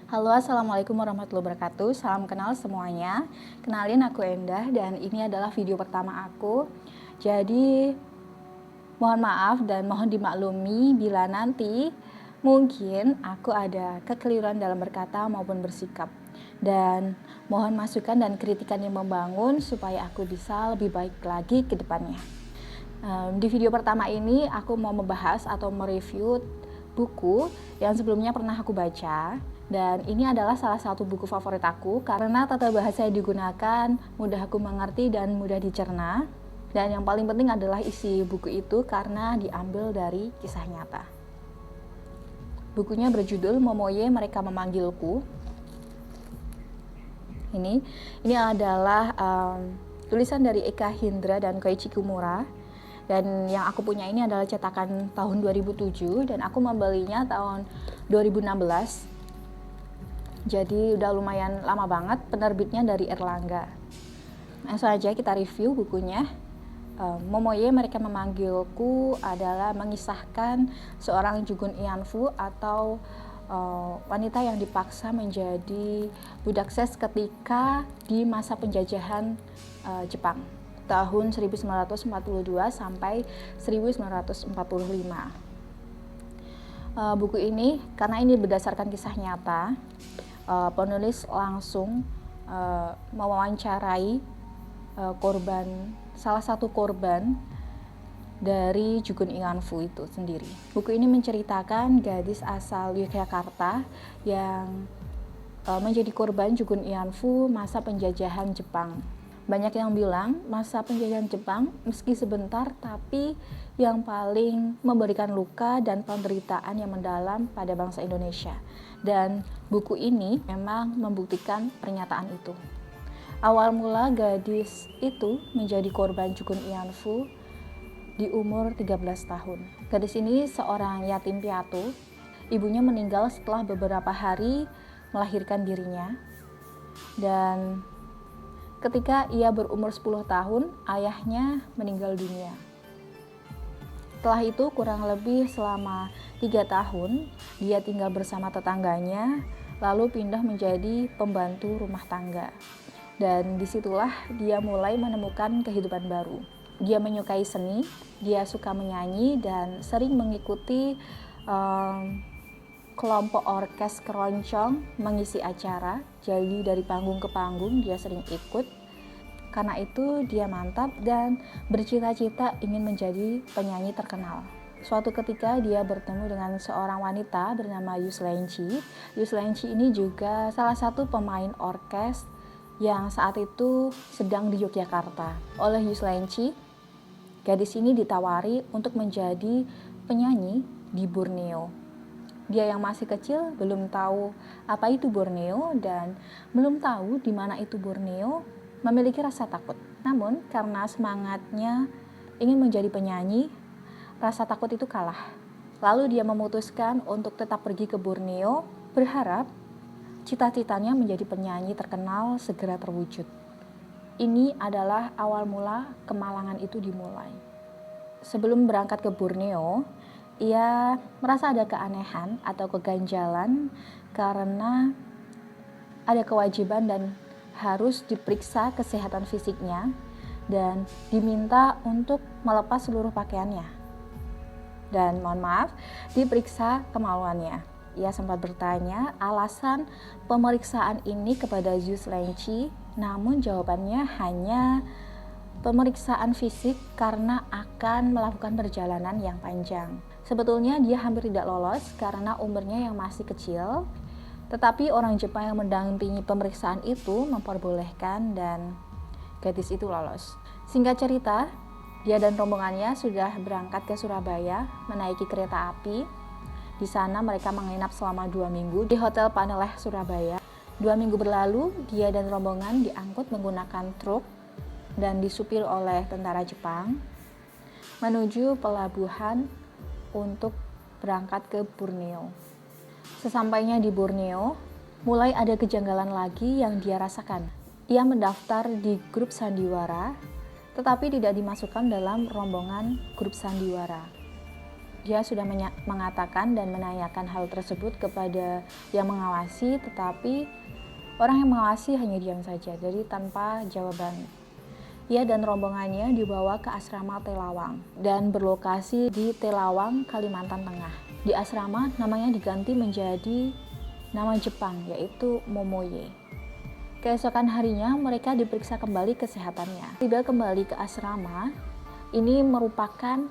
Halo, assalamualaikum warahmatullahi wabarakatuh. Salam kenal semuanya. Kenalin, aku Endah dan ini adalah video pertama aku. Jadi mohon maaf dan mohon dimaklumi bila nanti mungkin aku ada kekeliruan dalam berkata maupun bersikap. Dan mohon masukan dan kritikan yang membangun supaya aku bisa lebih baik lagi ke depannya. Di video pertama ini aku mau membahas atau mereview buku yang sebelumnya pernah aku baca, dan ini adalah salah satu buku favorit aku karena tata bahasa yang digunakan mudah aku mengerti dan mudah dicerna, dan yang paling penting adalah isi buku itu karena diambil dari kisah nyata. Bukunya berjudul Momoye Mereka Memanggilku. Ini adalah tulisan dari Eka Hindra dan Koichi Kimura. Dan yang aku punya ini adalah cetakan tahun 2007 dan aku membelinya tahun 2016. Jadi udah lumayan lama banget, penerbitnya dari Erlangga. Langsung aja kita review bukunya. Momoye Mereka Memanggilku adalah mengisahkan seorang Jugun Ianfu atau wanita yang dipaksa menjadi budak seks ketika di masa penjajahan Jepang tahun 1942 sampai 1945. Buku ini, karena ini berdasarkan kisah nyata, penulis langsung mewawancarai salah satu korban dari Jugun Ianfu itu sendiri. Buku ini menceritakan gadis asal Yogyakarta yang menjadi korban Jugun Ianfu masa penjajahan Jepang. Banyak yang bilang masa penjajahan Jepang meski sebentar tapi yang paling memberikan luka dan penderitaan yang mendalam pada bangsa Indonesia. Dan buku ini memang membuktikan pernyataan itu. Awal mula gadis itu menjadi korban Jugun Ianfu di umur 13 tahun. Gadis ini seorang yatim piatu. Ibunya meninggal setelah beberapa hari melahirkan dirinya. Dan ketika ia berumur 10 tahun, ayahnya meninggal dunia. Setelah itu kurang lebih selama 3 tahun, dia tinggal bersama tetangganya, lalu pindah menjadi pembantu rumah tangga. Dan disitulah dia mulai menemukan kehidupan baru. Dia menyukai seni, dia suka menyanyi dan sering mengikuti kelompok orkes keroncong mengisi acara. Jadi dari panggung ke panggung dia sering ikut. Karena itu dia mantap dan bercita-cita ingin menjadi penyanyi terkenal. Suatu ketika dia bertemu dengan seorang wanita bernama Yuslenci. Yuslenci ini juga salah satu pemain orkes yang saat itu sedang di Yogyakarta. Oleh Yuslenci, gadis ini ditawari untuk menjadi penyanyi di Borneo. Dia yang masih kecil belum tahu apa itu Borneo dan belum tahu di mana itu Borneo, memiliki rasa takut. Namun karena semangatnya ingin menjadi penyanyi, rasa takut itu kalah. Lalu dia memutuskan untuk tetap pergi ke Borneo, berharap cita-citanya menjadi penyanyi terkenal segera terwujud. Ini adalah awal mula kemalangan itu dimulai. Sebelum berangkat ke Borneo, ia merasa ada keanehan atau keganjalan karena ada kewajiban dan harus diperiksa kesehatan fisiknya dan diminta untuk melepas seluruh pakaiannya. Dan mohon maaf, diperiksa kemaluannya. Ia sempat bertanya alasan pemeriksaan ini kepada Yuslenci, namun jawabannya hanya pemeriksaan fisik karena akan melakukan perjalanan yang panjang. Sebetulnya dia hampir tidak lolos karena umurnya yang masih kecil, tetapi orang Jepang yang mendampingi pemeriksaan itu memperbolehkan dan gadis itu lolos. Singkat cerita, dia dan rombongannya sudah berangkat ke Surabaya menaiki kereta api. Di sana mereka menginap selama 2 minggu di Hotel Paneleh, Surabaya. 2 minggu berlalu, dia dan rombongan diangkut menggunakan truk dan disupir oleh tentara Jepang menuju pelabuhan untuk berangkat ke Borneo. Sesampainya di Borneo, mulai ada kejanggalan lagi yang dia rasakan. Ia mendaftar di grup sandiwara, tetapi tidak dimasukkan dalam rombongan grup sandiwara. Dia sudah mengatakan dan menanyakan hal tersebut kepada yang mengawasi, tetapi orang yang mengawasi hanya diam saja, jadi tanpa jawaban. Ia dan rombongannya dibawa ke asrama Telawang dan berlokasi di Telawang, Kalimantan Tengah. Di asrama namanya diganti menjadi nama Jepang, yaitu Momoye. Keesokan harinya mereka diperiksa kembali kesehatannya. Tiba kembali ke asrama, ini merupakan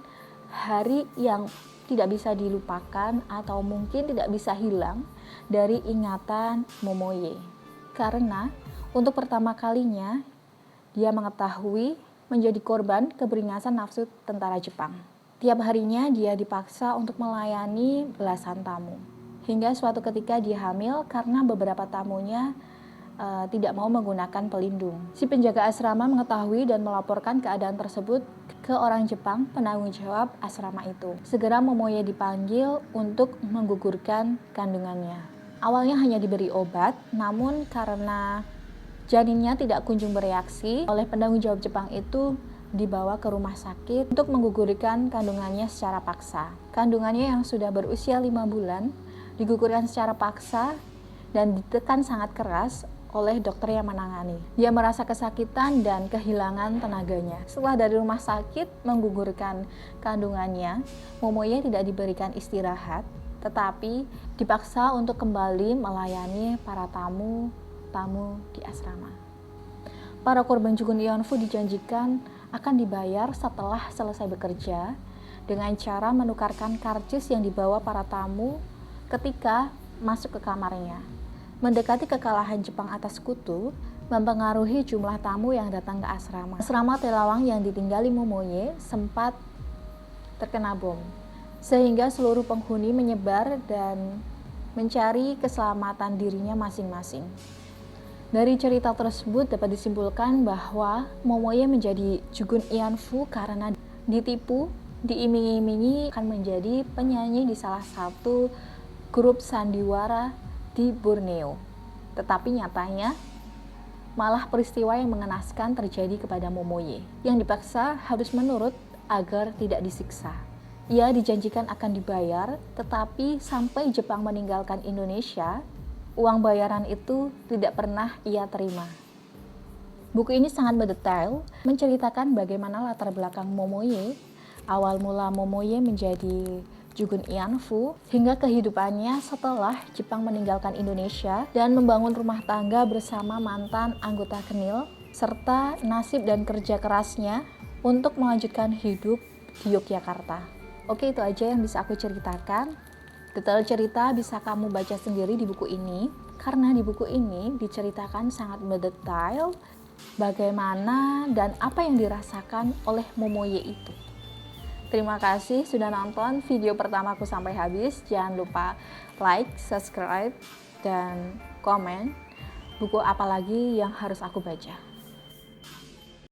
hari yang tidak bisa dilupakan atau mungkin tidak bisa hilang dari ingatan Momoye. Karena untuk pertama kalinya dia mengetahui menjadi korban keberingasan nafsu tentara Jepang. Tiap harinya dia dipaksa untuk melayani belasan tamu. Hingga suatu ketika dia hamil karena beberapa tamunya tidak mau menggunakan pelindung. Si penjaga asrama mengetahui dan melaporkan keadaan tersebut ke orang Jepang penanggung jawab asrama itu. Segera Momoye dipanggil untuk menggugurkan kandungannya. Awalnya hanya diberi obat, namun karena janinnya tidak kunjung bereaksi, oleh penanggung jawab Jepang itu dibawa ke rumah sakit untuk menggugurkan kandungannya secara paksa. Kandungannya yang sudah berusia 5 bulan digugurkan secara paksa dan ditekan sangat keras oleh dokter yang menangani. Dia merasa kesakitan dan kehilangan tenaganya. Setelah dari rumah sakit menggugurkan kandungannya, Momoye tidak diberikan istirahat, tetapi dipaksa untuk kembali melayani para tamu di asrama. Para korban Jugun Ilhanfu dijanjikan akan dibayar setelah selesai bekerja dengan cara menukarkan karcis yang dibawa para tamu ketika masuk ke kamarnya. Mendekati kekalahan Jepang atas Kutu mempengaruhi jumlah tamu yang datang ke asrama. Asrama Telawang yang ditinggali Momoye sempat terkena bom, sehingga seluruh penghuni menyebar dan mencari keselamatan dirinya masing-masing. Dari cerita tersebut dapat disimpulkan bahwa Momoye menjadi Jugun Ilhanfu karena ditipu, diiming-imingi akan menjadi penyanyi di salah satu grup sandiwara di Borneo. Tetapi nyatanya malah peristiwa yang mengenaskan terjadi kepada Momoye, yang dipaksa harus menurut agar tidak disiksa. Ia dijanjikan akan dibayar, tetapi sampai Jepang meninggalkan Indonesia, uang bayaran itu tidak pernah ia terima. Buku ini sangat mendetail, menceritakan bagaimana latar belakang Momoye, awal mula Momoye menjadi Jugun Ilhanfu, hingga kehidupannya setelah Jepang meninggalkan Indonesia dan membangun rumah tangga bersama mantan anggota KNIL, serta nasib dan kerja kerasnya untuk melanjutkan hidup di Yogyakarta. Oke, itu aja yang bisa aku ceritakan. Detail cerita bisa kamu baca sendiri di buku ini, karena di buku ini diceritakan sangat mendetail bagaimana dan apa yang dirasakan oleh Momoye itu. Terima kasih sudah nonton video pertamaku sampai habis. Jangan lupa like, subscribe, dan komen buku apa lagi yang harus aku baca.